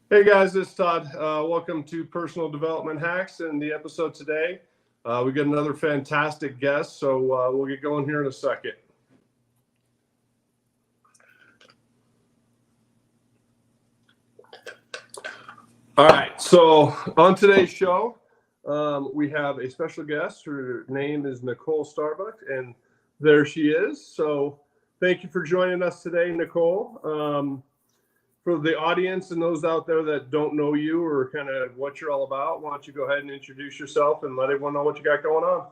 Hey guys, it's Todd. Welcome to Personal Development Hacks. And the episode today, we got another fantastic guest. So we'll get going here in a second. All right. So on today's show, we have a special guest. Her name is Nicole Starbuck, and there she is. So thank you for joining us today, Nicole. For the audience and those out there that don't know you or kind of what you're all about, why don't you go ahead and introduce yourself and let everyone know what you got going on?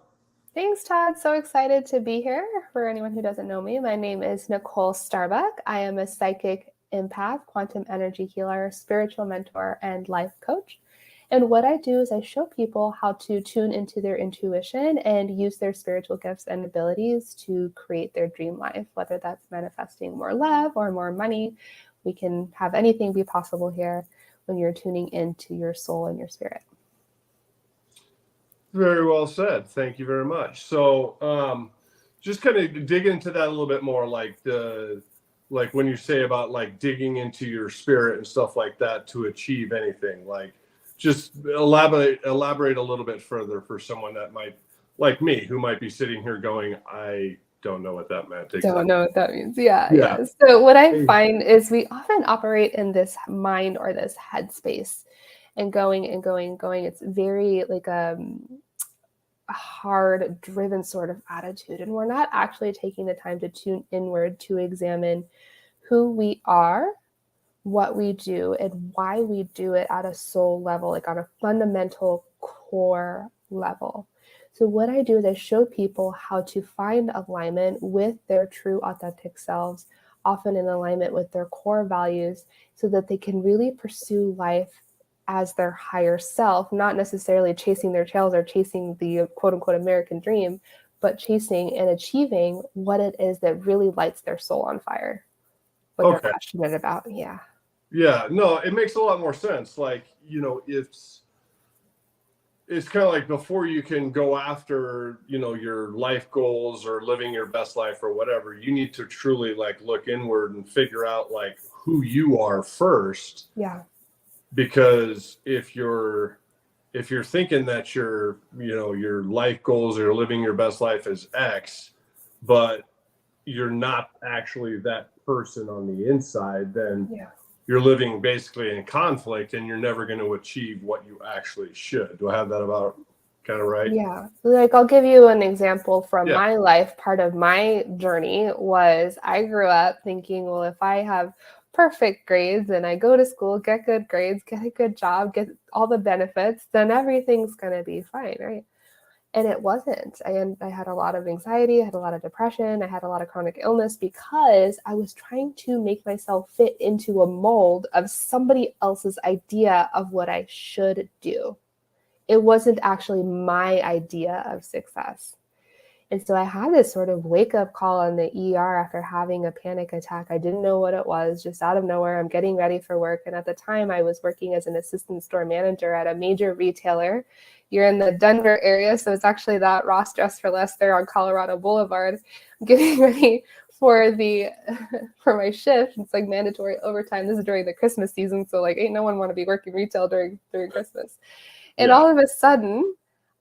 Thanks, Todd. So excited to be here. For anyone who doesn't know me, my name is Nicole Starbuck. I am a psychic empath, quantum energy healer, spiritual mentor, and life coach. And what I do is I show people how to tune into their intuition and use their spiritual gifts and abilities to create their dream life, whether that's manifesting more love or more money. We can have anything be possible here when you're tuning into your soul and your spirit. Very well said. Thank you very much. So just kind of dig into that a little bit more, like when you say about like digging into your spirit and stuff like that to achieve anything, like just elaborate a little bit further for someone that might, like me, who might be sitting here going, I don't know what that meant. Exactly. Don't know what that means. Yeah. So what I find is we often operate in this mind or this headspace and going. It's very like a hard driven sort of attitude. And we're not actually taking the time to tune inward to examine who we are, what we do, and why we do it at a soul level, like on a fundamental core level. So what I do is I show people how to find alignment with their true authentic selves, often in alignment with their core values, so that they can really pursue life as their higher self, not necessarily chasing their tails or chasing the quote unquote American dream, but chasing and achieving what it is that really lights their soul on fire, what they're passionate about. Yeah, no, it makes a lot more sense. Like, it's kind of like before you can go after, your life goals or living your best life or whatever, you need to truly like look inward and figure out like who you are first. Yeah. Because if you're thinking that your life goals or living your best life is X, but you're not actually that person on the inside, then you're living basically in conflict and you're never going to achieve what you actually should. Do I have that about kind of right? Yeah. Like I'll give you an example from my life. Part of my journey was I grew up thinking, well, if I have perfect grades and I go to school, get good grades, get a good job, get all the benefits, then everything's going to be fine, right? And it wasn't. I had a lot of anxiety, I had a lot of depression, I had a lot of chronic illness because I was trying to make myself fit into a mold of somebody else's idea of what I should do. It wasn't actually my idea of success. And so I had this sort of wake-up call in the ER after having a panic attack. I didn't know what it was, just out of nowhere. I'm getting ready for work. And at the time, I was working as an assistant store manager at a major retailer. You're in the Denver area, so it's actually that Ross Dress for Less there on Colorado Boulevard. I'm getting ready for my shift. It's like mandatory overtime. This is during the Christmas season, so like ain't no one want to be working retail during Christmas. And all of a sudden,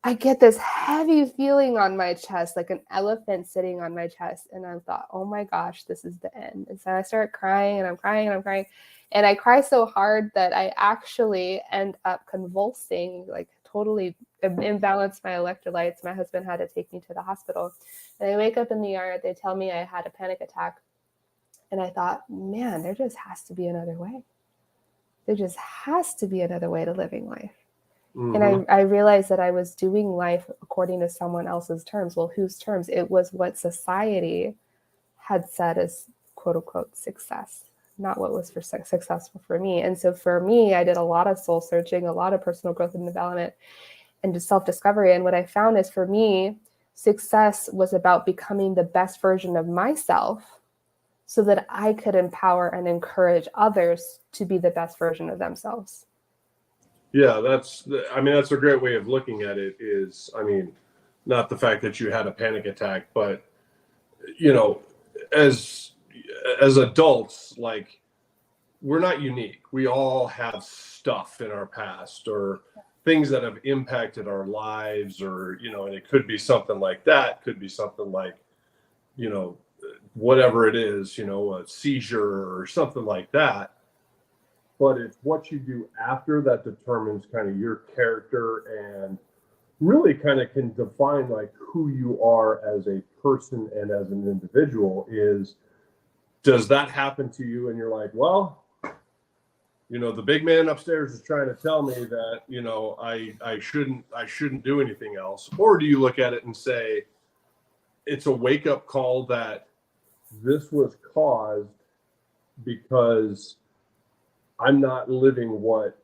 I get this heavy feeling on my chest, like an elephant sitting on my chest. And I thought, oh my gosh, this is the end. And so I start crying and I'm crying and I'm crying. And I cry so hard that I actually end up convulsing, like totally imbalanced my electrolytes. My husband had to take me to the hospital. And I wake up in the ER, they tell me I had a panic attack. And I thought, man, there just has to be another way. There just has to be another way to living life. Mm-hmm. And I realized that I was doing life according to someone else's terms. Well, whose terms? It was what society had said as quote unquote success, not what was successful for me. And so for me, I did a lot of soul searching, a lot of personal growth and development and just self-discovery. And what I found is for me, success was about becoming the best version of myself so that I could empower and encourage others to be the best version of themselves. Yeah, that's a great way of looking at it is, not the fact that you had a panic attack, but, as adults, like we're not unique. We all have stuff in our past or things that have impacted our lives, or, and it could be something like that, could be something like, whatever it is, a seizure or something like that. But it's what you do after that determines kind of your character and really kind of can define like who you are as a person and as an individual. Does that happen to you and you're like, well, the big man upstairs is trying to tell me that, I shouldn't do anything else? Or do you look at it and say, it's a wake up call that this was caused because I'm not living what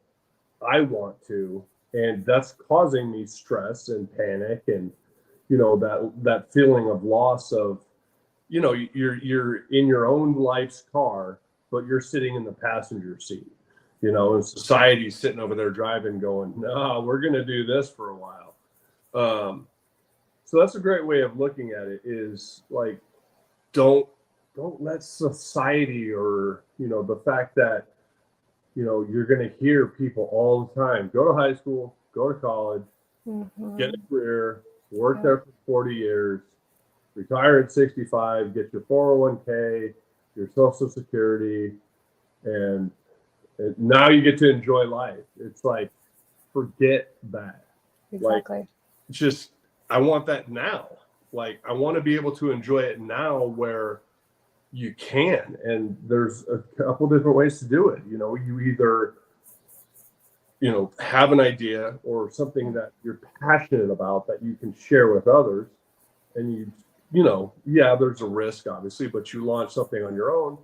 I want to, and that's causing me stress and panic and, that feeling of loss of, you're in your own life's car, but you're sitting in the passenger seat. And society's sitting over there driving going, no, we're going to do this for a while. So that's a great way of looking at it, is like, don't let society or, the fact that, you're going to hear people all the time, go to high school, go to college, get a career, work there for 40 years, retire at 65, get your 401k, your Social Security, and now you get to enjoy life. It's like, forget that. Exactly. Like, just, I want that now. Like, I want to be able to enjoy it now, where you can. And there's a couple different ways to do it. You either, have an idea or something that you're passionate about that you can share with others. And there's a risk, obviously, but you launch something on your own.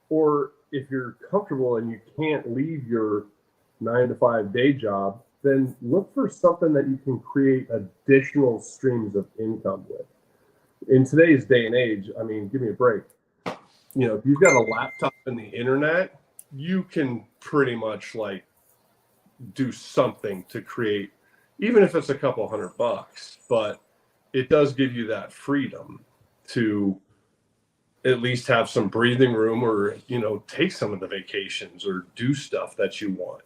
Or if you're comfortable and you can't leave your 9-to-5 day job, then look for something that you can create additional streams of income with. In today's day and age, I mean, give me a break. If you've got a laptop and the internet, you can pretty much like do something to create, even if it's a couple $100, but it does give you that freedom to at least have some breathing room, or, take some of the vacations or do stuff that you want,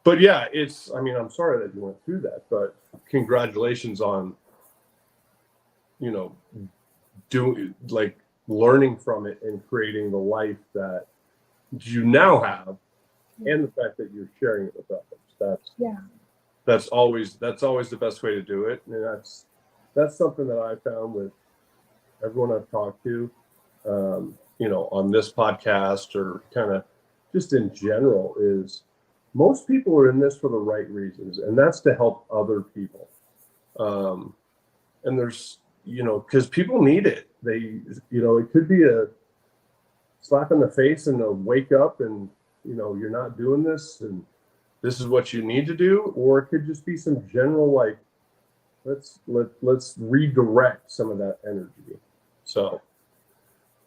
But yeah, I'm sorry that you went through that, but congratulations on, doing, like, learning from it and creating the life that you now have, and the fact that you're sharing it with others. That's always the best way to do it. And that's something that I found with everyone I've talked to, on this podcast, or kind of just in general, is most people are in this for the right reasons, and that's to help other people. And there's, because people need it. They, it could be a slap in the face and a wake up and, you're not doing this and this is what you need to do. Or it could just be some general, like, let's redirect some of that energy. So,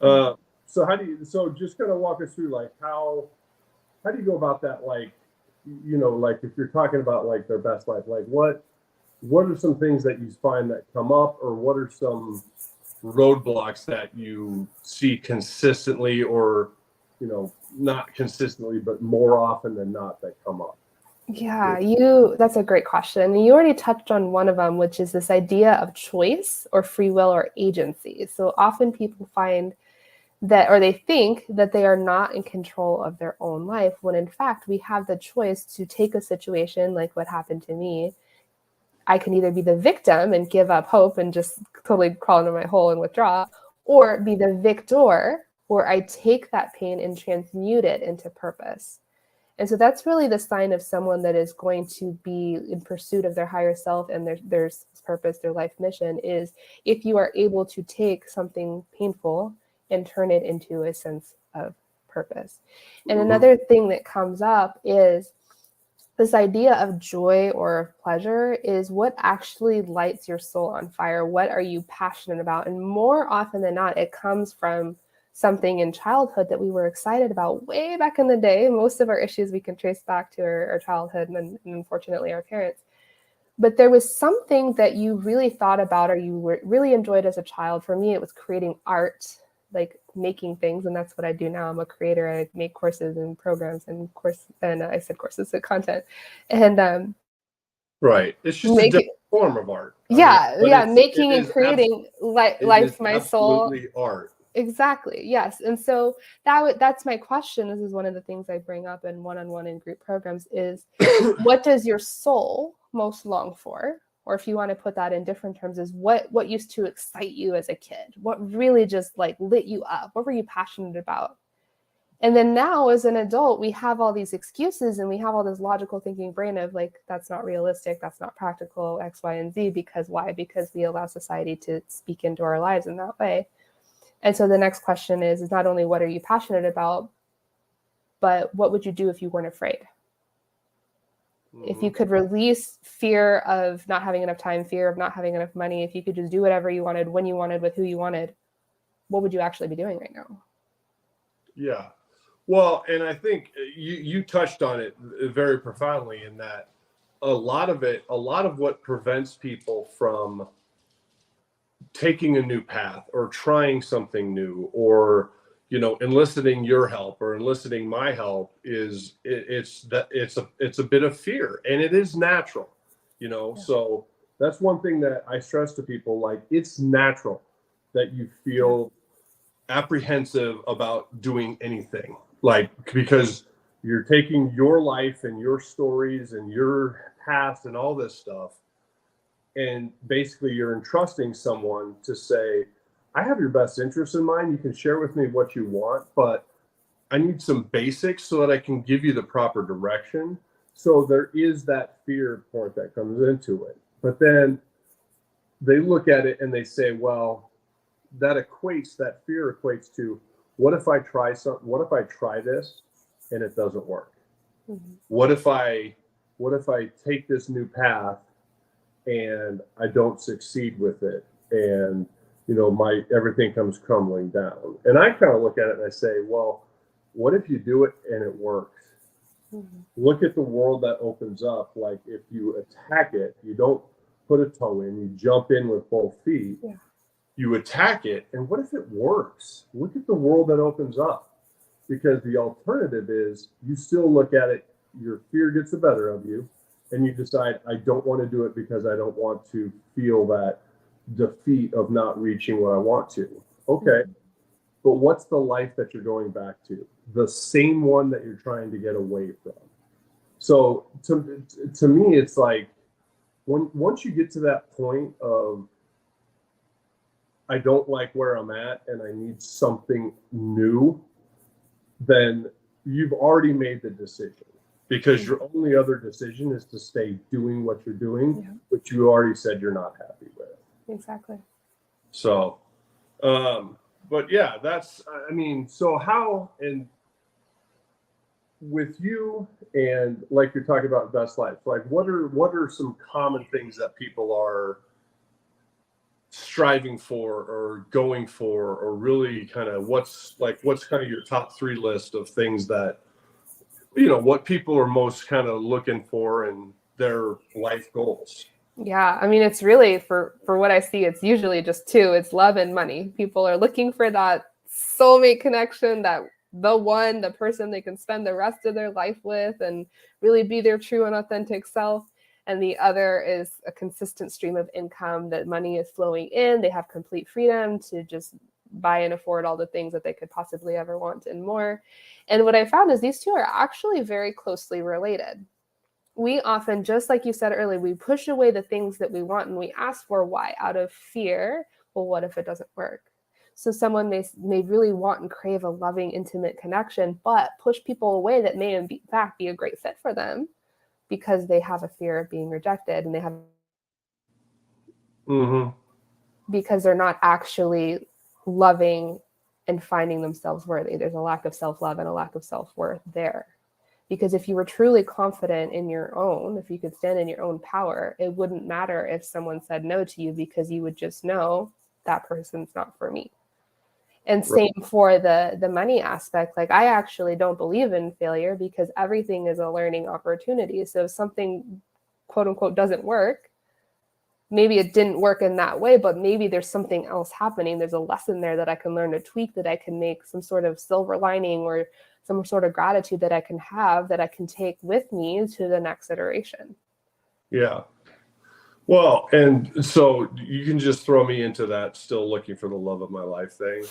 so just kind of walk us through, like, how do you go about that? Like, like, if you're talking about like their best life, like what are some things that you find that come up, or what are some roadblocks that you see consistently, or, not consistently, but more often than not, that come up? Yeah, that's a great question. You already touched on one of them, which is this idea of choice or free will or agency. So often people find that, or they think that they are not in control of their own life, when in fact we have the choice to take a situation like what happened to me. I can either be the victim and give up hope and just totally crawl into my hole and withdraw, or be the victor, where I take that pain and transmute it into purpose. And so that's really the sign of someone that is going to be in pursuit of their higher self and their purpose, their life mission, is if you are able to take something painful and turn it into a sense of purpose. And another thing that comes up is this idea of joy or of pleasure is what actually lights your soul on fire. What are you passionate about? And more often than not, it comes from something in childhood that we were excited about way back in the day. Most of our issues we can trace back to our childhood and unfortunately our parents. But there was something that you really thought about or you really enjoyed as a child. For me, it was creating art, like making things, and that's what I do now. I'm a creator. I make courses and programs and I said courses, so content, and Right. It's just a make different form of art. making and It creating is life, my soul. absolutely art. Exactly. Yes. And so that's my question. This is one of the things I bring up in one-on-one and group programs is what does your soul most long for? Or if you want to put that in different terms, is what used to excite you as a kid? What really just like lit you up? What were you passionate about? And then now as an adult, we have all these excuses and we have all this logical thinking brain of like, that's not realistic, that's not practical, X, Y, and Z. Because why? Because we allow society to speak into our lives in that way. And so the next question is not only what are you passionate about, but what would you do if you weren't afraid? Mm-hmm. If you could release fear of not having enough time, fear of not having enough money, if you could just do whatever you wanted, when you wanted, with who you wanted, what would you actually be doing right now? Yeah. Well, and I think you touched on it very profoundly in that a lot of what prevents people from taking a new path or trying something new or enlisting your help or enlisting my help is it's a bit of fear, and it is natural, yeah. So that's one thing that I stress to people, like it's natural that you feel apprehensive about doing anything, like because you're taking your life and your stories and your past and all this stuff, and basically you're entrusting someone to say, I have your best interest in mind. You can share with me what you want, but I need some basics so that I can give you the proper direction. So there is that fear part that comes into it. But then they look at it and they say, well, that fear equates to, what if I try something? What if I try this and it doesn't work? Mm-hmm. What if I take this new path and I don't succeed with it, and everything comes crumbling down? And I kind of look at it and I say, well, what if you do it and it works? Mm-hmm. Look at the world that opens up. Like if you attack it, you don't put a toe in, you jump in with both feet. Yeah. You attack it, and what if it works? Look at the world that opens up. Because the alternative is you still look at it, your fear gets the better of you, and you decide, I don't want to do it because I don't want to feel that defeat of not reaching what I want to. Okay, but what's the life that you're going back to? The same one that you're trying to get away from. So to me, it's like once you get to that point of, I don't like where I'm at and I need something new, then you've already made the decision. Because your only other decision is to stay doing what you're doing, which you already said you're not happy with. Exactly. So, but yeah, so how, and with you and like you're talking about best life, like what are some common things that people are striving for or going for, or really kind of what's kind of your top 3 list of things that what people are most kind of looking for in their life goals? Yeah, I mean, it's really for what I see, it's usually just 2. It's love and money. People are looking for that soulmate connection, that the person they can spend the rest of their life with and really be their true and authentic self. And the other is a consistent stream of income, that money is flowing in. They have complete freedom to just buy and afford all the things that they could possibly ever want and more. And what I found is these 2 are actually very closely related. We often, just like you said earlier, we push away the things that we want and we ask for why? Out of fear. Well, what if it doesn't work? So someone may really want and crave a loving, intimate connection, but push people away that may in fact be a great fit for them because they have a fear of being rejected, and they have because they're not actually loving and finding themselves worthy. There's a lack of self-love and a lack of self-worth there. Because if you were truly confident in your own, if you could stand in your own power, it wouldn't matter if someone said no to you, because you would just know that person's not for me. And same for the money aspect. Like, I actually don't believe in failure, because everything is a learning opportunity. So if something, quote unquote, doesn't work, maybe it didn't work in that way, but maybe there's something else happening. There's a lesson there that I can learn to tweak, that I can make some sort of silver lining or some sort of gratitude that I can have, that I can take with me to the next iteration. Yeah. Well, and so you can just throw me into that still looking for the love of my life thing,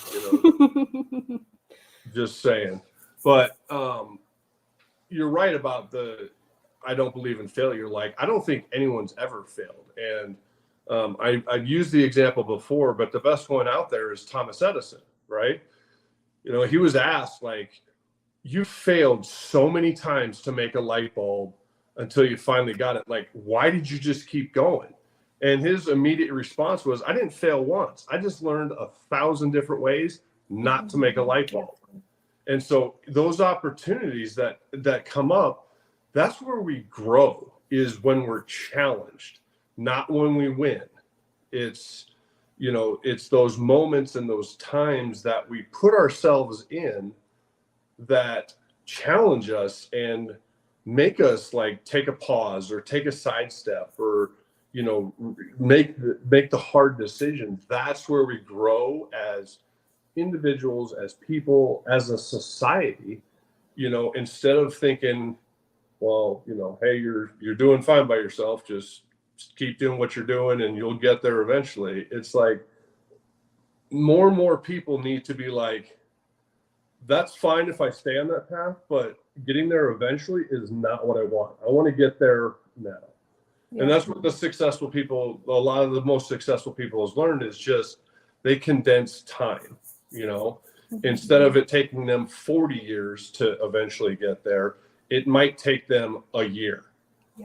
just saying. But you're right about I don't believe in failure. Like, I don't think anyone's ever failed. And I've used the example before, but the best one out there is Thomas Edison, right? He was asked, like, you failed so many times to make a light bulb until you finally got it. Like, why did you just keep going? And his immediate response was, I didn't fail once. I just learned 1,000 different ways not to make a light bulb. And so those opportunities that come up, that's where we grow, is when we're challenged, not when we win. It's those moments and those times that we put ourselves in that challenge us and make us like take a pause or take a sidestep or make the hard decisions. That's where we grow as individuals, as people, as a society. Instead of thinking, well, hey, you're doing fine by yourself, just keep doing what you're doing and you'll get there eventually. It's like more and more people need to be like, that's fine if I stay on that path, but getting there eventually is not what I want. I want to get there now. Yeah. And that's what the successful people, a lot of the most successful people has learned, is just they condense time, instead of it taking them 40 years to eventually get there, it might take them a year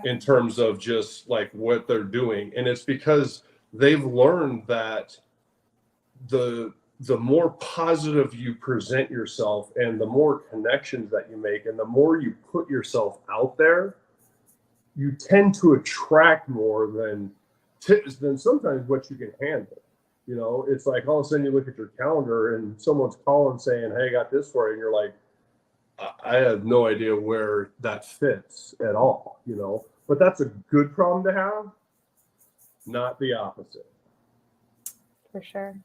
in terms of just like what they're doing. And it's because they've learned that the more positive you present yourself and the more connections that you make and the more you put yourself out there, you tend to attract more than sometimes what you can handle. It's like all of a sudden you look at your calendar and someone's calling saying, hey, I got this for you. And you're like, I have no idea where that fits at all, but that's a good problem to have, not the opposite. For sure.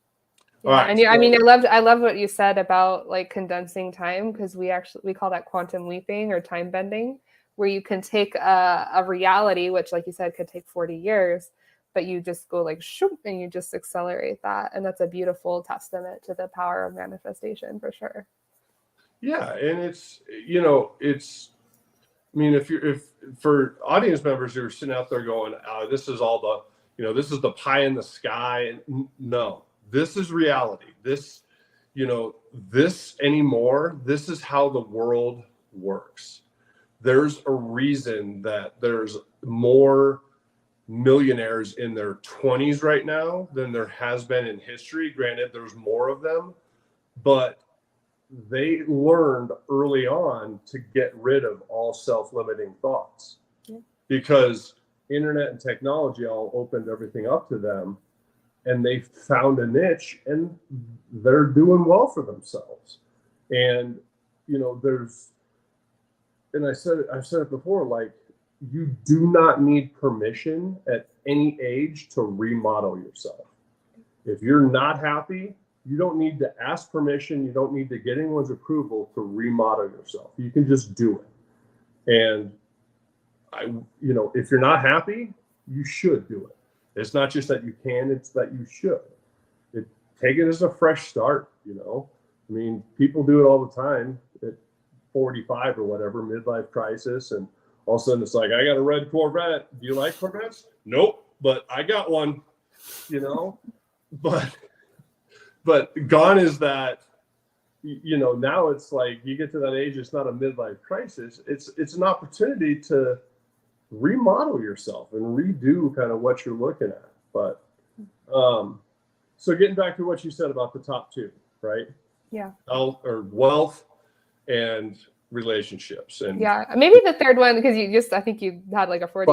Yeah. All right, and I love what you said about like condensing time, because we call that quantum leaping or time bending, where you can take a reality, which like you said, could take 40 years, but you just go like shoop and you just accelerate that. And that's a beautiful testament to the power of manifestation, for sure. Yeah. And it's if for audience members who are sitting out there going, this is all this is the pie in the sky. No. This is reality. This anymore, this is how the world works. There's a reason that there's more millionaires in their 20s right now than there has been in history. Granted, there's more of them, but they learned early on to get rid of all self-limiting thoughts because internet and technology all opened everything up to them. And they found a niche and they're doing well for themselves. And, I've said it before, like, you do not need permission at any age to remodel yourself. If you're not happy, you don't need to ask permission. You don't need to get anyone's approval to remodel yourself. You can just do it. And if you're not happy, you should do it. It's not just that you can, it's that you should. Take it as a fresh start, people do it all the time at 45 or whatever, midlife crisis. And all of a sudden it's like, I got a red Corvette. Do you like Corvettes? Nope, but I got one, but gone is that, now it's like you get to that age, it's not a midlife crisis. It's an opportunity to remodel yourself and redo kind of what you're looking at. But so getting back to what you said about the top two, right? Yeah. Wealth and relationships. And maybe the third one, because I think you had like a 40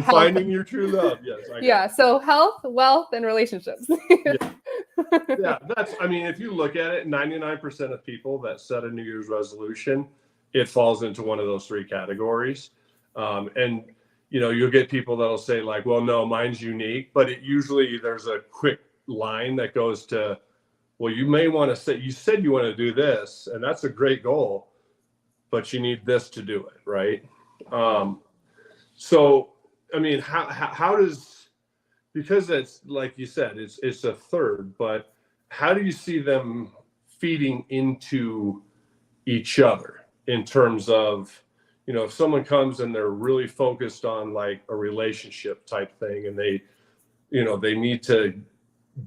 finding your true love. Yes. So health, wealth, and relationships. If you look at it, 99% of people that set a New Year's resolution, it falls into one of those three categories. And you'll get people that'll say like, well, no, mine's unique, but there's a quick line that goes to, well, you may want to say, you said you want to do this, and that's a great goal, but you need this to do it, right? So, I mean, how does, because it's like you said, it's a third, but how do you see them feeding into each other in terms of, if someone comes and they're really focused on like a relationship type thing, and they need to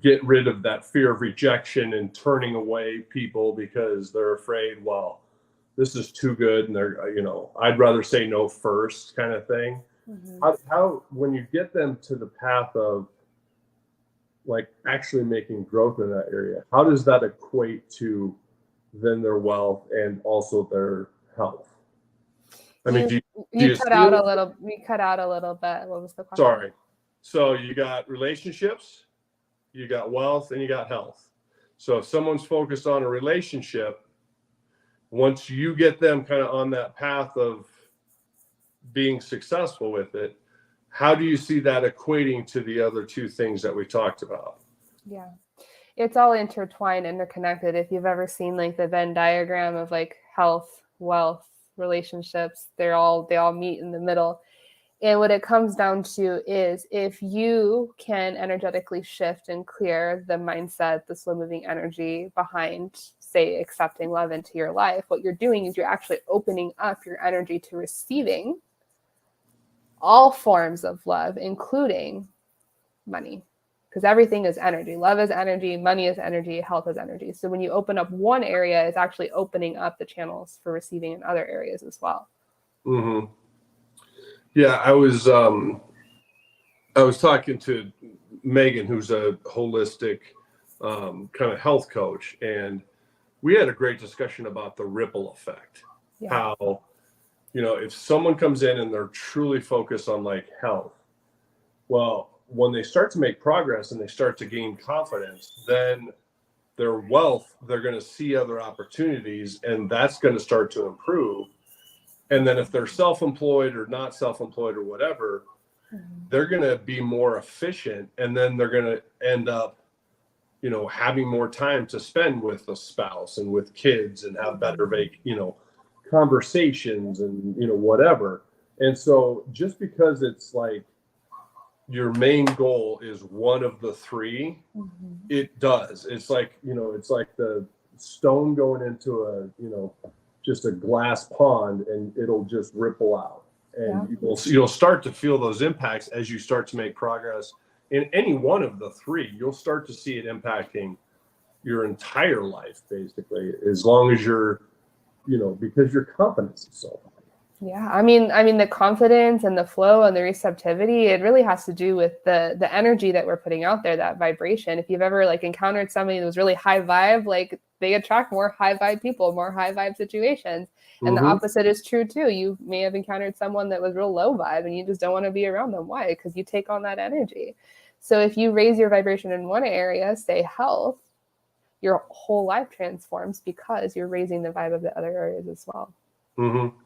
get rid of that fear of rejection and turning away people because they're afraid, well, this is too good, and they're, I'd rather say no first kind of thing. How when you get them to the path of like actually making growth in that area, how does that equate to then their wealth and also their health? I mean, do you cut out a little? We cut out a little bit. What was the question? Sorry. So you got relationships, you got wealth, and you got health. So if someone's focused on a relationship, once you get them kind of on that path of being successful with it, how do you see that equating to the other two things that we talked about? Yeah, it's all intertwined, interconnected. If you've ever seen like the Venn diagram of like health, wealth, relationships, they all meet in the middle. And what it comes down to is if you can energetically shift and clear the mindset, the slow moving energy behind, say, accepting love into your life, what you're doing is you're actually opening up your energy to receiving all forms of love, including money, because everything is energy. Love is energy, money is energy, health is energy. So when you open up one area, it's actually opening up the channels for receiving in other areas as well. Mm-hmm. Yeah, I was talking to Megan, who's a holistic kind of health coach, and we had a great discussion about the ripple effect. Yeah. How, if someone comes in and they're truly focused on like health, well, when they start to make progress and they start to gain confidence, then their wealth, they're going to see other opportunities, and that's going to start to improve. And then if they're self-employed or not self-employed or whatever, they're going to be more efficient, and then they're going to end up, having more time to spend with a spouse and with kids and have better, conversations and, whatever. And so just because it's like your main goal is one of the three, it does. It's like, it's like the stone going into just a glass pond, and it'll just ripple out. And you'll start to feel those impacts as you start to make progress in any one of the three. You'll start to see it impacting your entire life, basically, as long as you're, because your confidence is so high. Yeah, I mean, the confidence and the flow and the receptivity, it really has to do with the energy that we're putting out there, that vibration. If you've ever like encountered somebody that was really high vibe, like they attract more high vibe people, more high vibe situations. And the opposite is true too. You may have encountered someone that was real low vibe and you just don't want to be around them. Why? Because you take on that energy. So if you raise your vibration in one area, say health, your whole life transforms because you're raising the vibe of the other areas as well. Mm-hmm.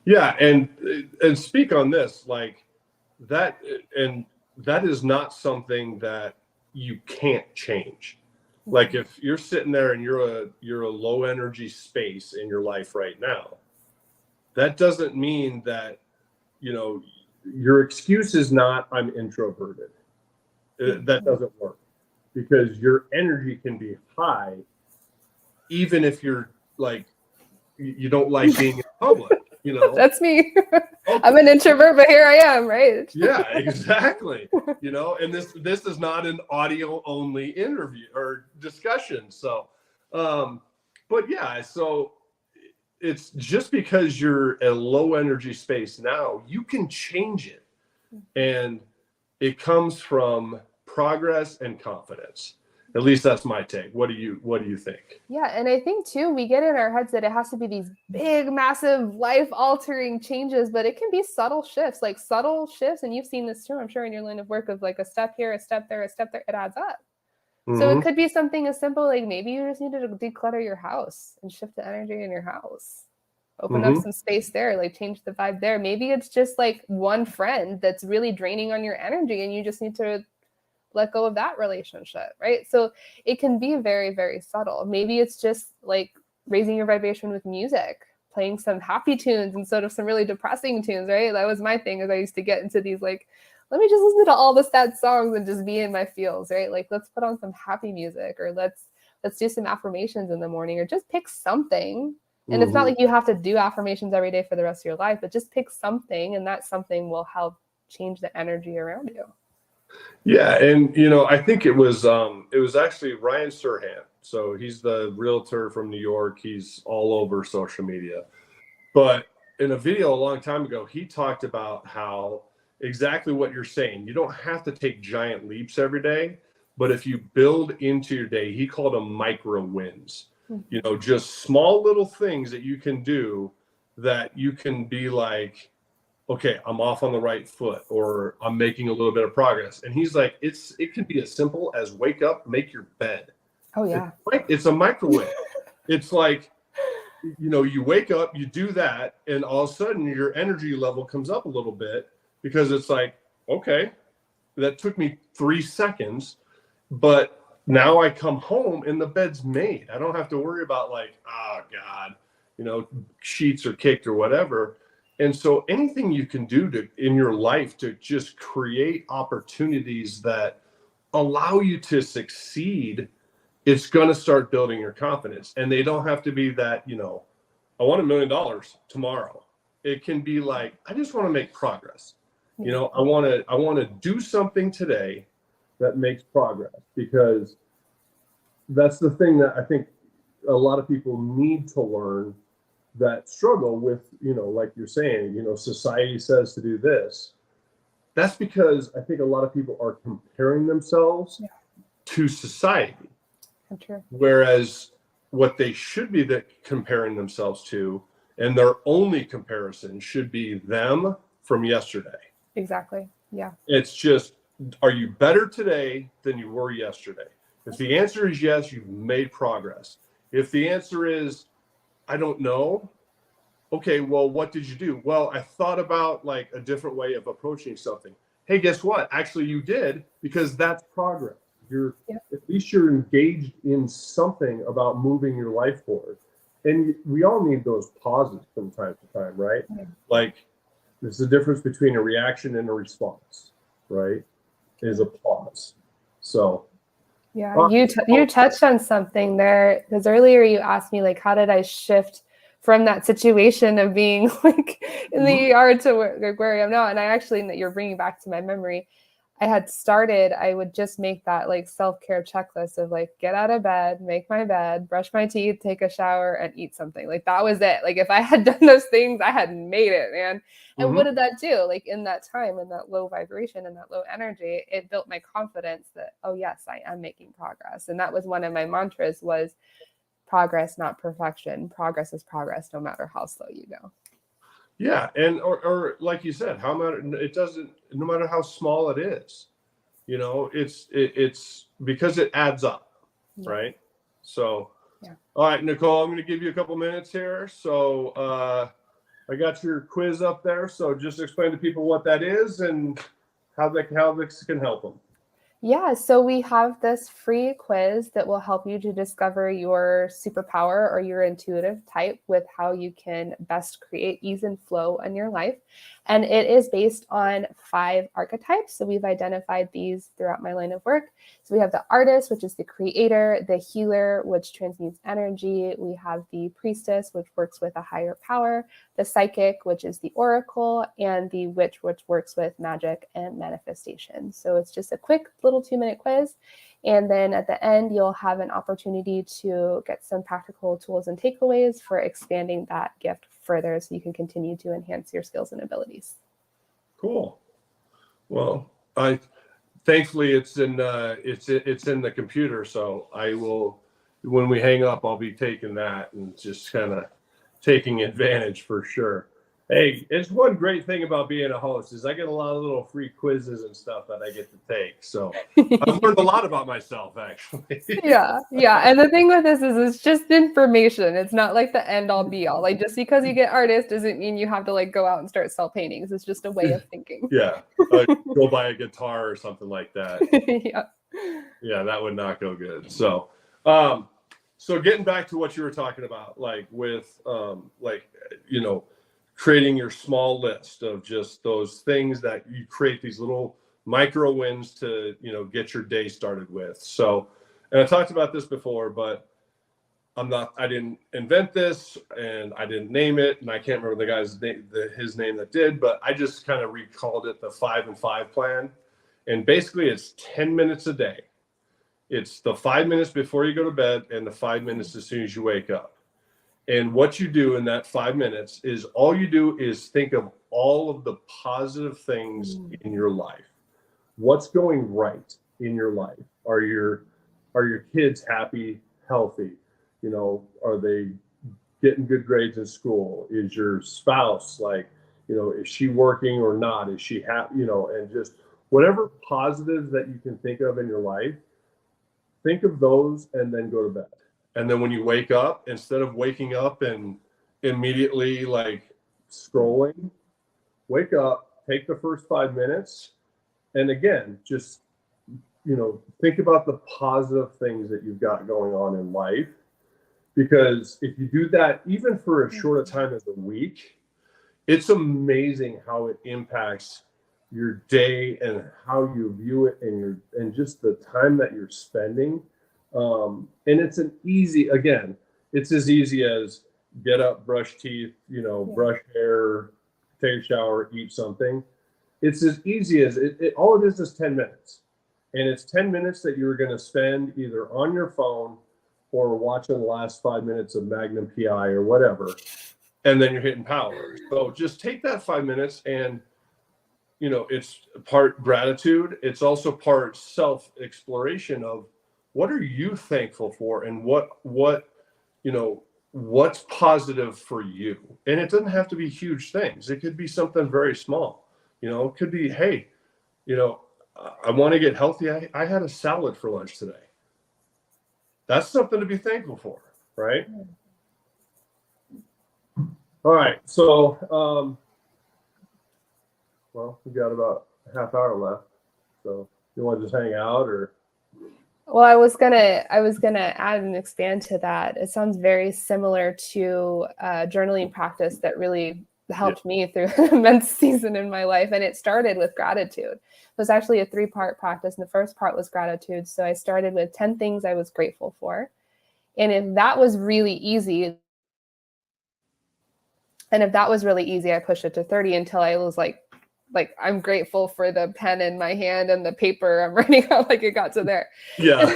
Yeah, and speak on this, like that, and that is not something that you can't change. Like if you're sitting there and you're a low energy space in your life right now, that doesn't mean that, your excuse is not I'm introverted. That doesn't work, because your energy can be high, even if you're like, you don't like being in public. That's me. Okay. I'm an introvert, but here I am, right? Yeah, exactly. And this is not an audio only interview or discussion. So, but yeah, so it's just because you're a low energy space now, you can change it. And it comes from progress and confidence. At least that's my take. What do you think? Yeah, and I think too, we get in our heads that it has to be these big, massive, life-altering changes, but it can be subtle shifts, and you've seen this too, I'm sure, in your line of work, of like a step here, a step there, a step there, it adds up. So it could be something as simple like maybe you just need to declutter your house and shift the energy in your house. open up some space there, like change the vibe there. Maybe it's just like one friend that's really draining on your energy and you just need to let go of that relationship, right? So it can be very, very subtle. Maybe it's just like raising your vibration with music, playing some happy tunes instead of some really depressing tunes, right? That was my thing, is I used to get into these like, let me just listen to all the sad songs and just be in my feels, right? Like, let's put on some happy music, or let's do some affirmations in the morning, or just pick something. And it's not like you have to do affirmations every day for the rest of your life, but just pick something, and that something will help change the energy around you. Yeah, and I think it was actually Ryan Serhant. So he's the realtor from New York. He's all over social media. But in a video a long time ago, he talked about how exactly what you're saying. You don't have to take giant leaps every day, but if you build into your day, he called them micro wins. Just small little things that you can do that you can be like, okay, I'm off on the right foot, or I'm making a little bit of progress. And he's like, it can be as simple as wake up, make your bed. Oh yeah. It's a microwave. It's like, you wake up, you do that, and all of a sudden your energy level comes up a little bit, because it's like, okay, that took me 3 seconds, but now I come home and the bed's made. I don't have to worry about like, oh God, sheets are kicked or whatever. And so anything you can do in your life to just create opportunities that allow you to succeed, it's going to start building your confidence. And they don't have to be that, I want $1 million tomorrow. It can be like, I just want to make progress. I want to do something today that makes progress, because that's the thing that I think a lot of people need to learn, that struggle with, like you're saying, society says to do this. That's because I think a lot of people are comparing themselves to society. True. Whereas what they should be comparing themselves to, and their only comparison should be them from yesterday. Exactly. Yeah. It's just, are you better today than you were yesterday? If the answer is yes, you've made progress. If the answer is, I don't know, okay, well, what did you do? Well, I thought about like a different way of approaching something. Hey, guess what? Actually, you did, because that's progress. At least you're engaged in something about moving your life forward. And we all need those pauses from time to time, right? Yeah. Like, there's a difference between a reaction and a response, right? Is a pause. So yeah, you touched on something there, because earlier you asked me like, how did I shift from that situation of being like in the ER to where I am now? And I actually, you're bringing back to my memory, I would just make that like self-care checklist of like, get out of bed, make my bed, brush my teeth, take a shower, and eat something. Like, that was it. Like, if I had done those things, I had made it, man. And what did that do? Like, in that time, in that low vibration and that low energy, it built my confidence that, oh yes, I am making progress. And that was one of my mantras, was progress, not perfection. Progress is progress, no matter how slow you go. Yeah, and or like you said, no matter how small it is, it's because it adds up, right? So, all right, Nicole, I'm going to give you a couple minutes here. So I got your quiz up there. So just explain to people what that is and how this can help them. Yeah, so we have this free quiz that will help you to discover your superpower or your intuitive type, with how you can best create ease and flow in your life. And it is based on 5 archetypes. So we've identified these throughout my line of work. So we have the artist, which is the creator, the healer, which transmutes energy. We have the priestess, which works with a higher power, the psychic, which is the oracle, and the witch, which works with magic and manifestation. So it's just a quick little 2-minute quiz. And then at the end, you'll have an opportunity to get some practical tools and takeaways for expanding that gift further, so you can continue to enhance your skills and abilities. Cool. Well, thankfully it's in the computer, so I will, when we hang up, I'll be taking that and just kind of taking advantage for sure. Hey, it's one great thing about being a host is I get a lot of little free quizzes and stuff that I get to take. So I've learned a lot about myself, actually. Yeah. And the thing with this is it's just information. It's not like the end all be all. Like just because you get artist doesn't mean you have to like go out and start sell paintings. It's just a way of thinking. Yeah. Go buy a guitar or something like that. Yeah, that would not go good. So, so getting back to what you were talking about, like with, creating your small list of just those things that you create these little micro wins to, get your day started with. So, and I talked about this before, but I didn't invent this and I didn't name it. And I can't remember the guy's name, his name that did, but I just kind of recalled it the 5 and 5 plan. And basically it's 10 minutes a day. It's the 5 minutes before you go to bed and the 5 minutes as soon as you wake up. And what you do in that 5 minutes is all you do is think of all of the positive things in your life. What's going right in your life? Are your kids happy, healthy? Are they getting good grades in school? Is your spouse is she working or not? Is she happy? And just whatever positives that you can think of in your life, think of those and then go to bed. And then when you wake up, instead of waking up and immediately scrolling, wake up, take the first 5 minutes, and again, just, think about the positive things that you've got going on in life. Because if you do that, even for as short a time as a week, it's amazing how it impacts your day and how you view it and just the time that you're spending. And it's it's as easy as get up, brush teeth, brush hair, take a shower, eat something. It's as easy as all it is 10 minutes. And it's 10 minutes that you're going to spend either on your phone or watching the last 5 minutes of Magnum PI or whatever. And then you're hitting power. So just take that 5 minutes and, it's part gratitude. It's also part self-exploration of what are you thankful for and what's positive for you. And it doesn't have to be huge things. It could be something very small. It could be, hey, I want to get healthy. I had a salad for lunch today. That's something to be thankful for, right? All right. So, we got about a half hour left. So you want to just hang out or? Well, I was gonna add and expand to that. It sounds very similar to a journaling practice that really helped me through an immense season in my life. And it started with gratitude. It was actually a 3-part practice. And the first part was gratitude. So I started with 10 things I was grateful for. And if that was really easy, I pushed it to 30 until I was like I'm grateful for the pen in my hand and the paper I'm writing out, it got to there. Yeah.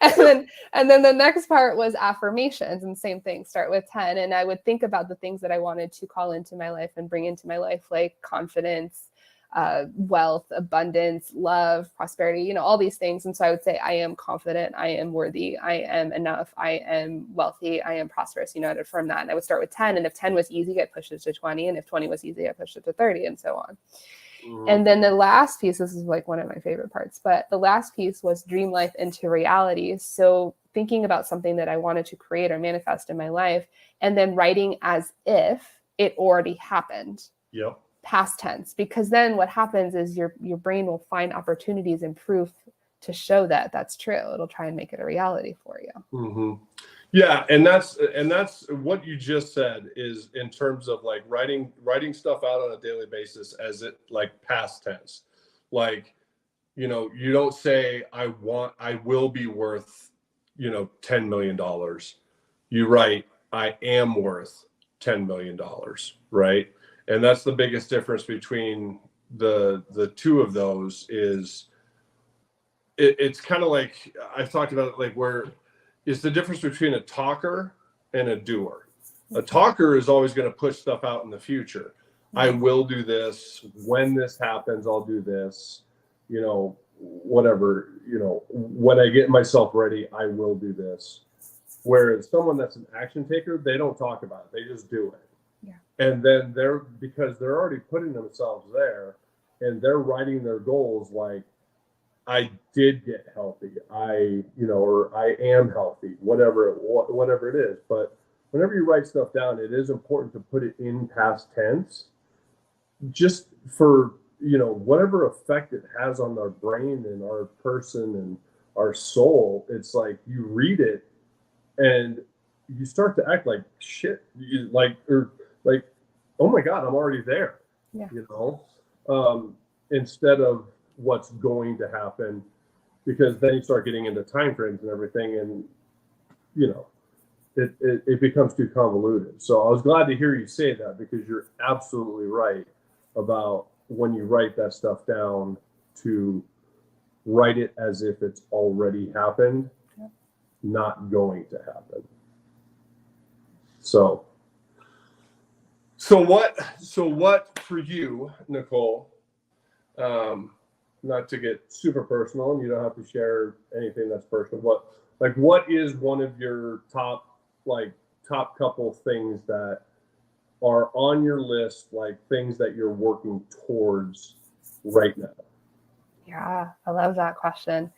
and then the next part was affirmations, and same thing, start with 10. And I would think about the things that I wanted to call into my life and bring into my life, like confidence, wealth, abundance, love, prosperity, all these things. And so I would say, I am confident, I am worthy, I am enough, I am wealthy, I am prosperous, I'd affirm that. And I would start with 10. And if 10 was easy, I pushed it to 20. And if 20 was easy, I pushed it to 30 and so on. Mm-hmm. And then the last piece, this is one of my favorite parts, but the last piece was dream life into reality. So thinking about something that I wanted to create or manifest in my life, and then writing as if it already happened. Yep. Past tense, because then what happens is your brain will find opportunities and proof to show that that's true. It'll try and make it a reality for you. Mm-hmm. Yeah, and that's what you just said is in terms of writing stuff out on a daily basis as it past tense. You don't say I will be worth $10 million. You write I am worth $10 million, right? And that's the biggest difference between the two of those is it's kind of like I've talked about it, where is the difference between a talker and a doer. A talker is always going to push stuff out in the future. I will do this. When this happens, I'll do this. Whatever, when I get myself ready, I will do this. Whereas someone that's an action taker, they don't talk about it. They just do it. Yeah. And then because they're already putting themselves there and they're writing their goals like, I did get healthy, or I am healthy, whatever it is. But whenever you write stuff down, it is important to put it in past tense, just for, whatever effect it has on our brain and our person and our soul. It's like you read it and you start to act like shit, like, oh my God, I'm already there. Yeah. Instead of what's going to happen, because then you start getting into time frames and everything, and it becomes too convoluted. So I was glad to hear you say that, because you're absolutely right about when you write that stuff down, to write it as if it's already happened, not going to happen. So what for you, Nicole, not to get super personal, and you don't have to share anything that's personal, but what is one of your top couple things that are on your list, like things that you're working towards right now? Yeah, I love that question.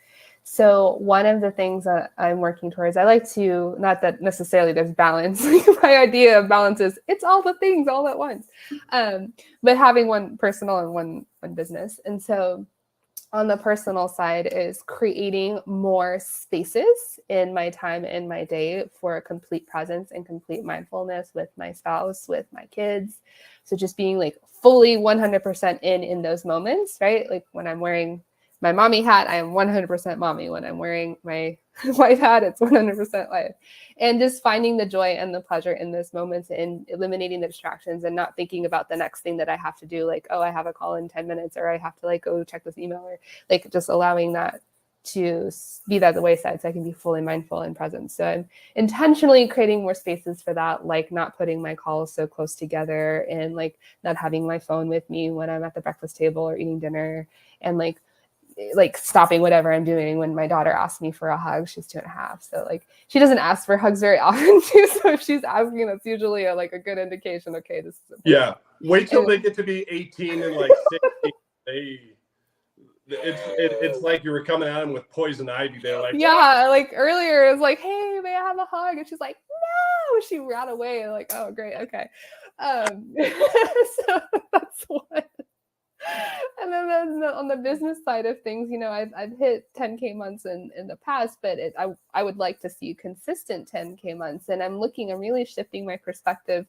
So one of the things that I'm working towards, I like to, not that necessarily there's balance, my idea of balance is it's all the things all at once, but having one personal and one business. And so on the personal side is creating more spaces in my time, in my day, for a complete presence and complete mindfulness with my spouse, with my kids. So just being like fully 100% in those moments, right? Like when I'm wearing my mommy hat, I am 100% mommy. When I'm wearing my wife hat, it's 100% wife. And just finding the joy and the pleasure in those moments, and eliminating the distractions and not thinking about the next thing that I have to do. Like, oh, I have a call in 10 minutes, or I have to go check this email, or just allowing that to be that the wayside, so I can be fully mindful and present. So I'm intentionally creating more spaces for that, like not putting my calls so close together, and not having my phone with me when I'm at the breakfast table or eating dinner, and stopping whatever I'm doing when my daughter asks me for a hug. She's 2.5. So she doesn't ask for hugs very often too. So if she's asking, that's usually a good indication. Okay, this is important. Yeah. Wait till they get to be 18 and 16. It's like you were coming at them with poison ivy. They're like, yeah, what? Earlier it was hey, may I have a hug? And she's like, no. She ran away. Oh, great. Okay. So that's one. And then on the business side of things, I've hit 10K months in the past, but I would like to see consistent 10K months. And I'm really shifting my perspective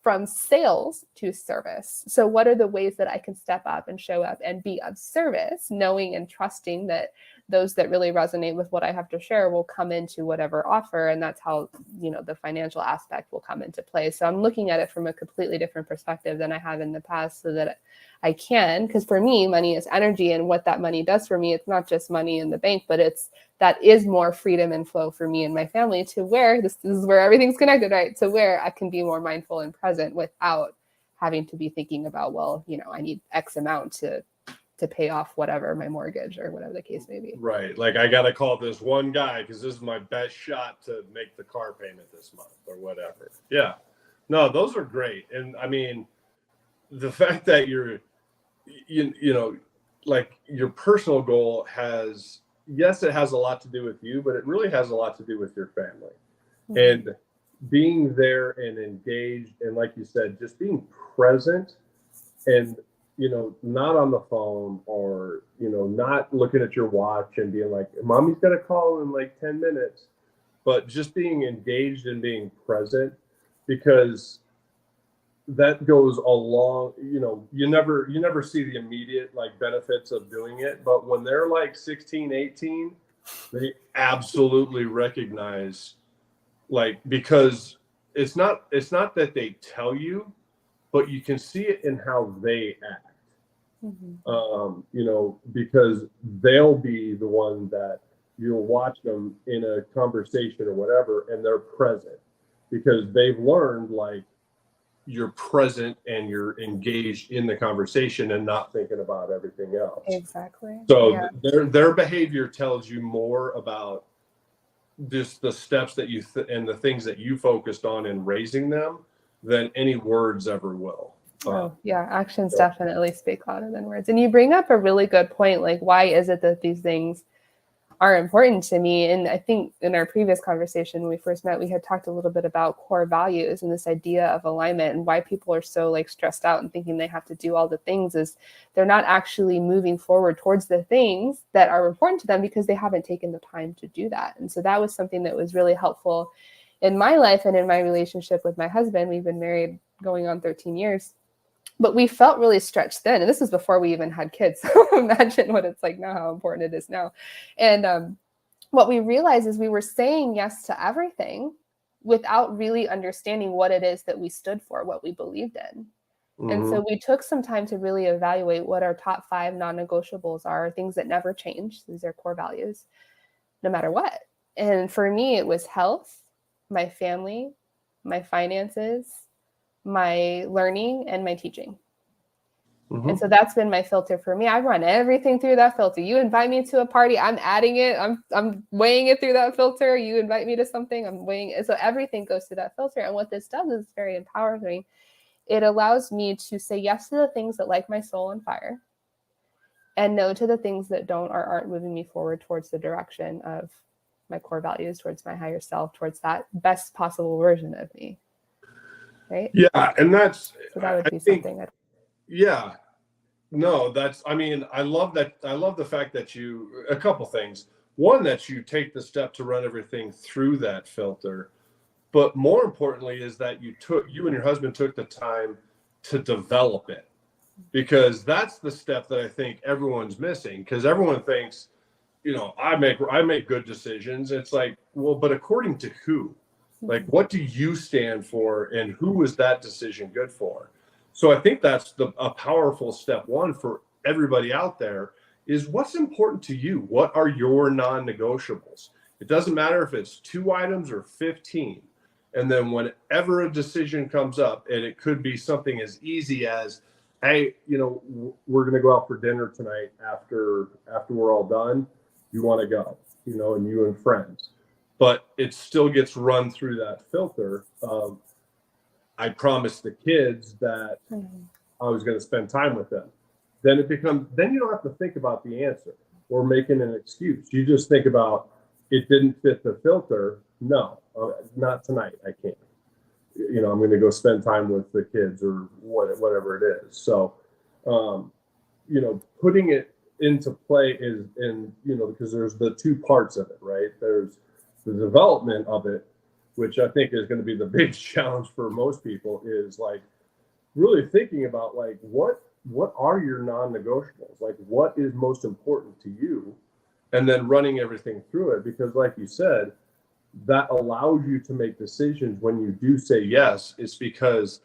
from sales to service. So what are the ways that I can step up and show up and be of service, knowing and trusting that those that really resonate with what I have to share will come into whatever offer. And that's how, the financial aspect will come into play. So I'm looking at it from a completely different perspective than I have in the past, so that I can, because for me, money is energy, and what that money does for me, it's not just money in the bank, but that is more freedom and flow for me and my family, to where this is where everything's connected, right? To where I can be more mindful and present without having to be thinking about, I need X amount to pay off whatever, my mortgage or whatever the case may be. Right. I got to call this one guy because this is my best shot to make the car payment this month or whatever. Yeah. No, those are great. And I mean, the fact that your personal goal it has a lot to do with you, but it really has a lot to do with your family. Mm-hmm. And being there and engaged, and like you said, just being present, and not on the phone, or not looking at your watch and being like, mommy's got a call in 10 minutes, but just being engaged and being present, because that goes along. You never see the immediate benefits of doing it, but when they're 16, 18, they absolutely recognize, because it's not that they tell you, but you can see it in how they act. Mm-hmm. Because they'll be the one that you'll watch them in a conversation or whatever, and they're present because they've learned you're present and you're engaged in the conversation and not thinking about everything else. Exactly. So yeah. Their behavior tells you more about just the steps that and the things that you focused on in raising them, than any words ever will. Oh, yeah. Actions definitely speak louder than words. And you bring up a really good point. Like, why is it that these things are important to me? And I think in our previous conversation, when we first met, we had talked a little bit about core values and this idea of alignment, and why people are so like stressed out and thinking they have to do all the things is they're not actually moving forward towards the things that are important to them because they haven't taken the time to do that. And so that was something that was really helpful in my life and in my relationship with my husband. We've been married going on 13 years. But we felt really stretched thin. And this was before we even had kids. So imagine what it's like now, how important it is now. And what we realized is we were saying yes to everything without really understanding what it is that we stood for, what we believed in. Mm-hmm. And so we took some time to really evaluate what our top 5 non-negotiables are, things that never change. These are core values, no matter what. And for me, it was health, my family, my finances, my learning, and my teaching. Mm-hmm. And so that's been my filter for me. I run everything through that filter. You invite me to a party, I'm adding it. I'm weighing it through that filter. You invite me to something, I'm weighing it. So everything goes through that filter. And what this does is very empowering. It allows me to say yes to the things that light my soul on fire, and no to the things that don't or aren't moving me forward towards the direction of my core values, towards my higher self, towards that best possible version of me. Right? Yeah. And that's, so that would be something. Yeah. No, I love that. I love the fact that a couple things. One, that you take the step to run everything through that filter. But more importantly is that you and your husband took the time to develop it, because that's the step that I think everyone's missing, because everyone thinks, I make good decisions. It's like, well, but according to who? Like, what do you stand for, and who is that decision good for? So I think that's a powerful step one for everybody out there, is what's important to you. What are your non-negotiables? It doesn't matter if it's 2 items or 15. And then whenever a decision comes up, and it could be something as easy as, hey, we're going to go out for dinner tonight after we're all done. You want to go, and you and friends. But it still gets run through that filter of, I promised the kids that I was going to spend time with them. Then then you don't have to think about the answer or making an excuse. You just think about, it didn't fit the filter. No, not tonight. I can't. I'm going to go spend time with the kids or whatever it is. So, putting it into play is, because there's the 2 parts of it, right? There's the development of it, which I think is going to be the big challenge for most people, is like really thinking about like, what are your non-negotiables? Like, what is most important to you? And then running everything through it, because like you said, that allows you to make decisions when you do say yes. It's because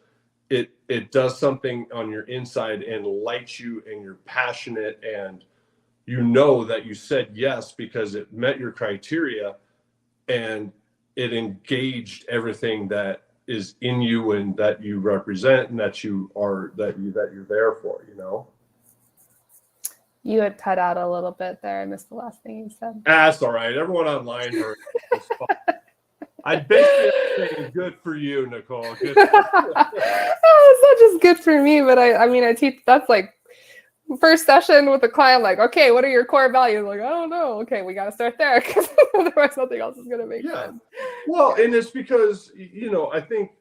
it does something on your inside and lights you, and you're passionate, and that you said yes because it met your criteria, and it engaged everything that is in you and that you represent and that you're there for. You had cut out a little bit there. I missed the last thing you said. That's all right. Everyone online heard it. I basically saying good for you, Nicole. Good for you. It's not just good for me, but I teach. That's like first session with the client. Like, okay, what are your core values? Like, I don't know. Okay, we got to start there, because otherwise nothing else is going to make sense. Well, and it's because I think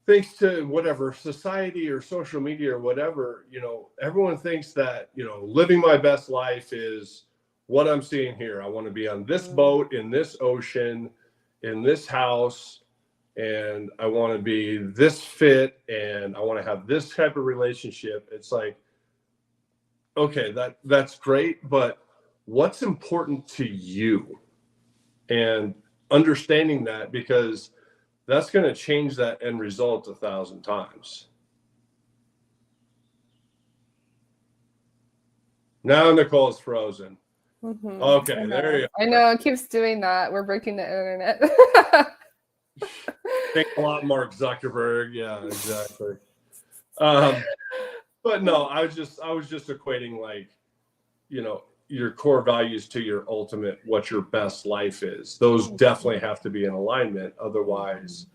thanks to whatever society or social media or whatever, everyone thinks that living my best life is what I'm seeing here. I want to be on this boat, in this ocean, in this house, and I want to be this fit, and I want to have this type of relationship. It's like, okay, that's great, but what's important to you? And understanding that, because that's going to change that end result 1,000 times. Now Nicole's frozen. Mm-hmm. Okay, there you go. I know, it keeps doing that. We're breaking the internet. Thanks a lot, Mark Zuckerberg. Yeah, exactly. But no, I was just equating, like, your core values to your ultimate, what your best life is. Those definitely have to be in alignment. Otherwise,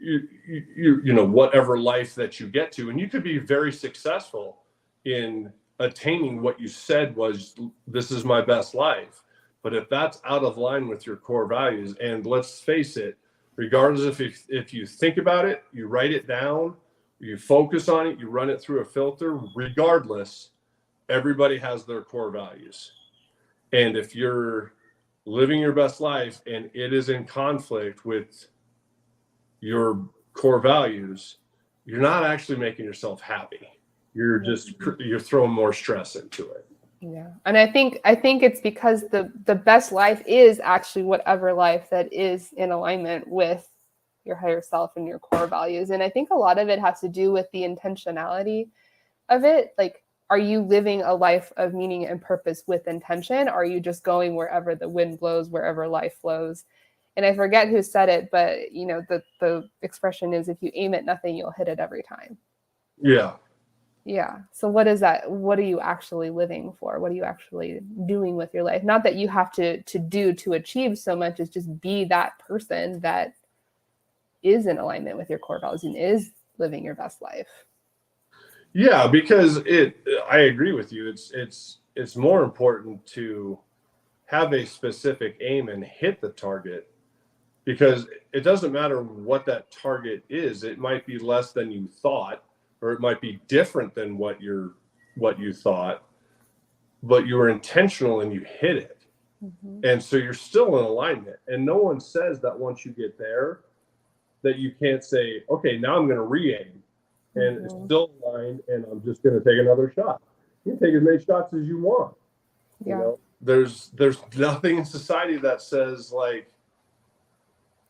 you know, whatever life that you get to, and you could be very successful in attaining what you said was, this is my best life. But if that's out of line with your core values, and let's face it, regardless if you think about it, you write it down, you focus on it, you run it through a filter, regardless, everybody has their core values. And if you're living your best life and it is in conflict with your core values, you're not actually making yourself happy. You're throwing more stress into it. Yeah. And I think it's because the best life is actually whatever life that is in alignment with your higher self and your core values. And I think a lot of it has to do with the intentionality of it. Like, are you living a life of meaning and purpose with intention? Or are you just going wherever the wind blows, wherever life flows? And I forget who said it, but you know, the expression is, if you aim at nothing, you'll hit it every time. Yeah. Yeah. So what is that? What are you actually living for? What are you actually doing with your life? Not that you have to do to achieve so much as just be that person that is in alignment with your core values and is living your best life. Yeah, because I agree with you. It's more important to have a specific aim and hit the target, because it doesn't matter what that target is. It might be less than you thought, or it might be different than what you thought, but you were intentional and you hit it. Mm-hmm. And so you're still in alignment. And no one says that once you get there, that you can't say, okay, now I'm going to re-aim. And mm-hmm. It's still aligned, and I'm just going to take another shot. You can take as many shots as you want. Yeah. You know, there's nothing in society that says, like,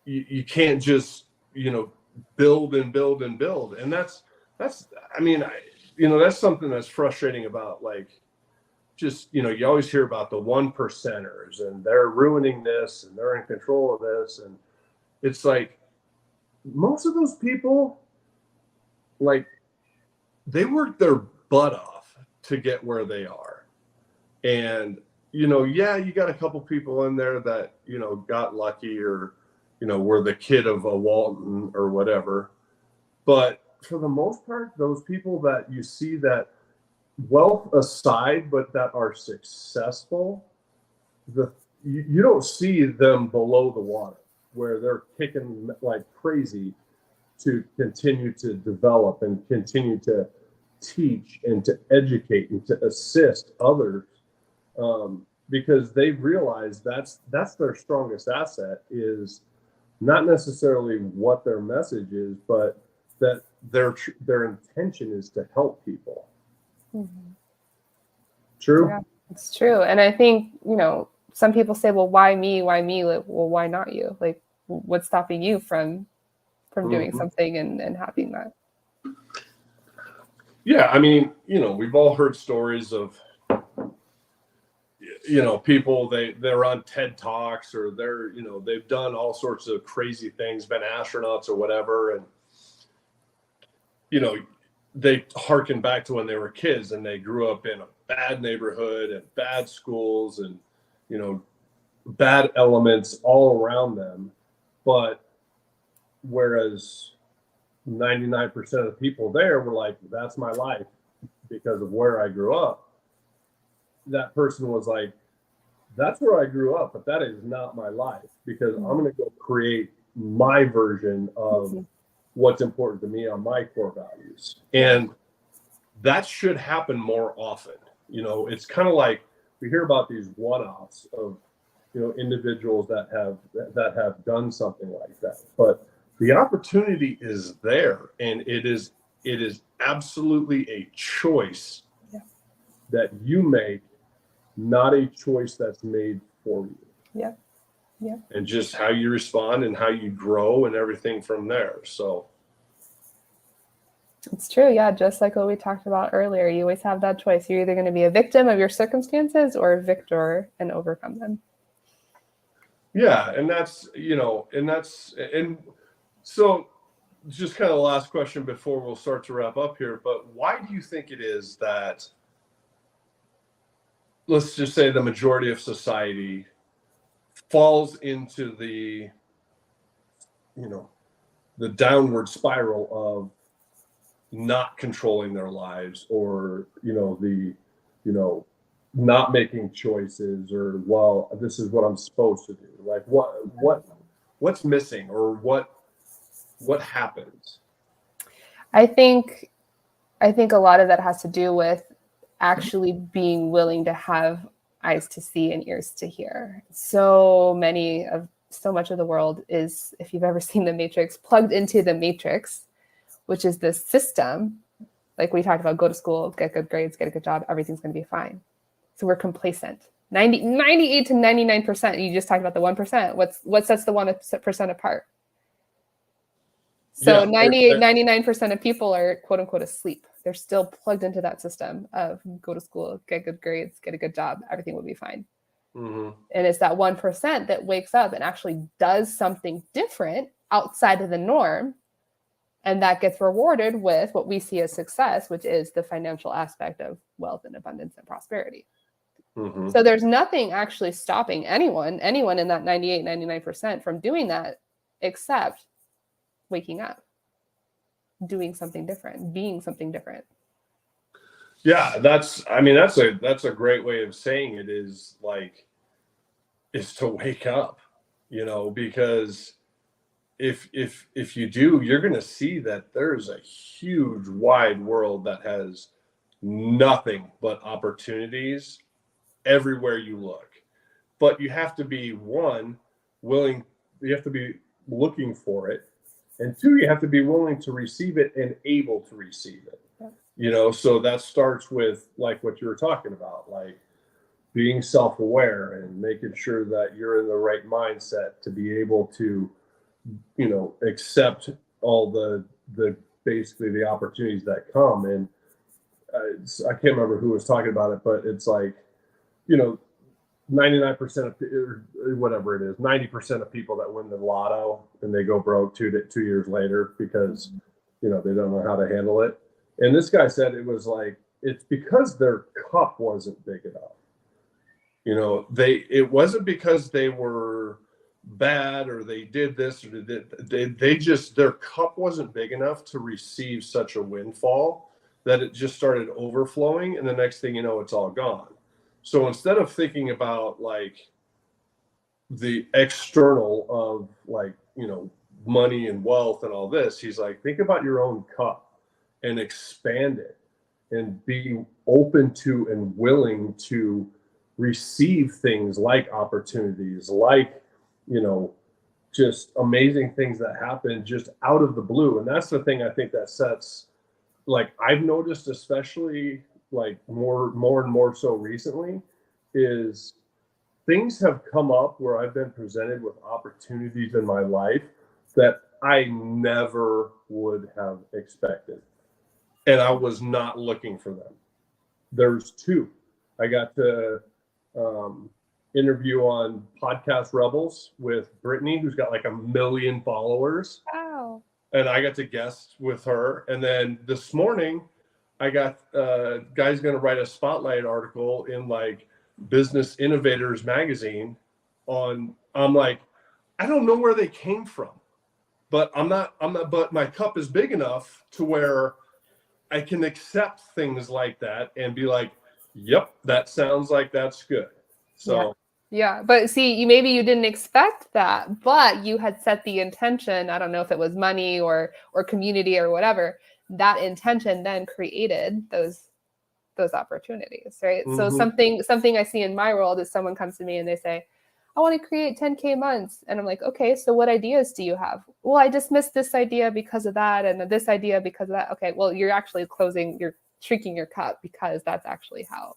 you can't just, you know, build and build and build. And that's I mean, that's something that's frustrating about, like, just, you know, you always hear about the 1%ers and they're ruining this and they're in control of this. And it's like, most of those people, like, they worked their butt off to get where they are. And, you know, yeah, you got a couple people in there that, you know, got lucky, or, you know, were the kid of a Walton or whatever. But for the most part, those people that you see, that wealth aside, but that are successful, you don't see them below the water, where they're kicking like crazy to continue to develop and continue to teach and to educate and to assist others, because they've realized that's their strongest asset, is not necessarily what their message is, but that their intention is to help people. Mm-hmm. True? Yeah, it's true. And I think, you know, some people say, well, why me? Why me? Like, well, why not you? Like, what's stopping you from doing mm-hmm. something and having that? Yeah, I mean, you know, we've all heard stories of, you know, people, they're on TED Talks, or they're, you know, they've done all sorts of crazy things, been astronauts or whatever, and, you know, they harken back to when they were kids and they grew up in a bad neighborhood and bad schools and, you know, bad elements all around them. But whereas 99% of the people there were like, that's my life because of where I grew up, that person was like, that's where I grew up, but that is not my life, because mm-hmm. I'm going to go create my version of mm-hmm. what's important to me on my core values. And that should happen more often. You know, it's kind of like we hear about these one-offs of, you know, individuals that have done something like that, but the opportunity is there, and it is absolutely a choice that you make, not a choice that's made for you. Yeah. Yeah. And just how you respond and how you grow and everything from there. So it's true. Yeah. Just like what we talked about earlier, you always have that choice. You're either going to be a victim of your circumstances or a victor and overcome them. Yeah. And that's, you know, and so just kind of the last question before we'll start to wrap up here, but why do you think it is that, let's just say, the majority of society falls into the, you know, the downward spiral of not controlling their lives, or not making choices, or, well, this is what I'm supposed to do. Like, what's missing, or what happens? I think a lot of that has to do with actually being willing to have eyes to see and ears to hear. So much of the world is, if you've ever seen The Matrix, plugged into the Matrix, which is this system, like we talked about, go to school, get good grades, get a good job, everything's going to be fine. So we're complacent. 98 to 99%. You just talked about the 1%. What sets the 1% apart? So 98, 99% of people are, quote unquote, asleep. They're still plugged into that system of go to school, get good grades, get a good job, everything will be fine. Mm-hmm. And it's that 1% that wakes up and actually does something different outside of the norm. And that gets rewarded with what we see as success, which is the financial aspect of wealth and abundance and prosperity. Mm-hmm. So there's nothing actually stopping anyone in that 98, 99% from doing that, except waking up, doing something different, being something different. Yeah, that's a great way of saying it, is to wake up, because if you do, you're going to see that there's a huge wide world that has nothing but opportunities everywhere you look. But you have to be, one, willing, you have to be looking for it, and two, you have to be willing to receive it and able to receive it. So that starts with, like, what you were talking about, like being self-aware and making sure that you're in the right mindset to be able to accept all the basically the opportunities that come. And I can't remember who was talking about it, but it's like, 99% of, or whatever it is, 90% of people that win the lotto and they go broke 2 years later because they don't know how to handle it. And this guy said it was like, it's because their cup wasn't big enough. It wasn't because they were bad or they did this or they just, their cup wasn't big enough to receive such a windfall that it just started overflowing, and the next thing you know, it's all gone. So instead of thinking about like the external of money and wealth and all this, he's like, think about your own cup and expand it and be open to and willing to receive things like opportunities, like, just amazing things that happen just out of the blue. And that's the thing I think that sets, like, I've noticed, especially like more and more so recently, is things have come up where I've been presented with opportunities in my life that I never would have expected. And I was not looking for them. There's two. I got to interview on Podcast Rebels with Brittany, who's got like 1 million followers. Wow. And I got to guest with her. And then this morning, I got guy's going to write a spotlight article in like Business Innovators magazine on. I'm like, I don't know where they came from, but I'm not. But my cup is big enough to where I can accept things like that and be like, yep, that sounds like that's good. So. Yeah, but see, maybe you didn't expect that, but you had set the intention. I don't know if it was money or community or whatever. That intention then created those opportunities, right? Mm-hmm. So something I see in my world is someone comes to me and they say, I want to create 10K months. And I'm like, okay, so what ideas do you have? Well, I just missed this idea because of that, and this idea because of that. Okay, well, you're actually you're shrinking your cup, because that's actually how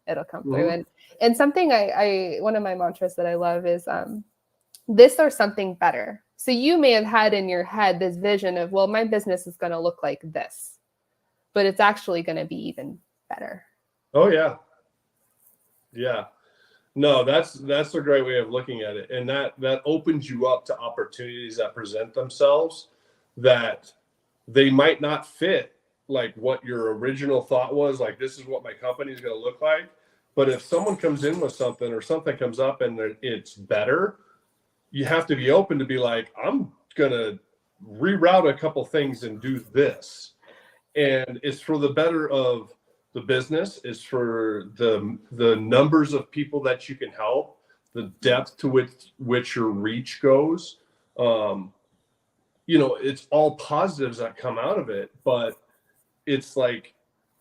it'll come through. Mm-hmm. And something I one of my mantras that I love is this or something better. So you may have had in your head this vision of, well, my business is going to look like this, but it's actually going to be even better. Oh yeah. Yeah. No, that's a great way of looking at it. And that opens you up to opportunities that present themselves that they might not fit like what your original thought was, like, this is what my company is going to look like. But if someone comes in with something or something comes up and it's better, you have to be open to be like, I'm going to reroute a couple things and do this. And it's for the better of the business. It's for the numbers of people that you can help, the depth to which your reach goes. It's all positives that come out of it, but it's like,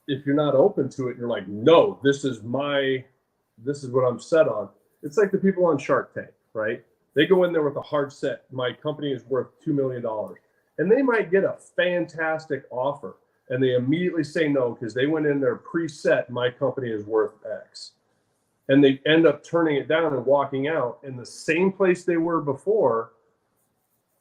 if you're not open to it, you're like, no, this is what I'm set on. It's like the people on Shark Tank, right? They go in there with a hard set. My company is worth $2 million. And they might get a fantastic offer. And they immediately say no because they went in there preset, my company is worth X. And they end up turning it down and walking out in the same place they were before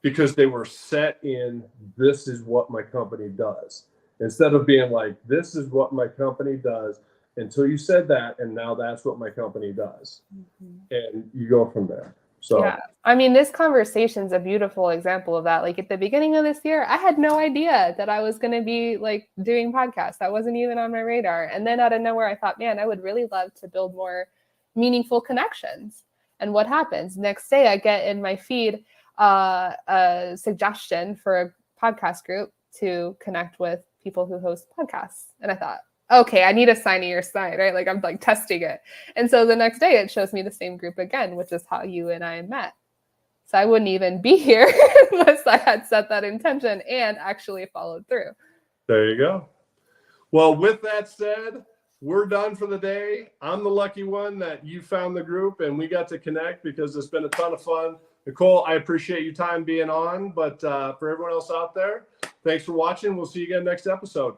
because they were set in, this is what my company does. Instead of being like, this is what my company does until you said that, and now that's what my company does. And you go from there. So yeah, I mean, this conversation is a beautiful example of that. Like at the beginning of this year, I had no idea that I was going to be like doing podcasts. That wasn't even on my radar. And then out of nowhere, I thought, man, I would really love to build more meaningful connections. And what happens? Next day, I get in my feed a suggestion for a podcast group to connect with people who host podcasts. And I thought, okay, I need a sign of your sign, right? Like I'm like testing it. And so the next day it shows me the same group again, which is how you and I met. So I wouldn't even be here unless I had set that intention and actually followed through. There you go. Well, with that said, we're done for the day. I'm the lucky one that you found the group and we got to connect because it's been a ton of fun. Nicole, I appreciate your time being on, but for everyone else out there, thanks for watching. We'll see you again next episode.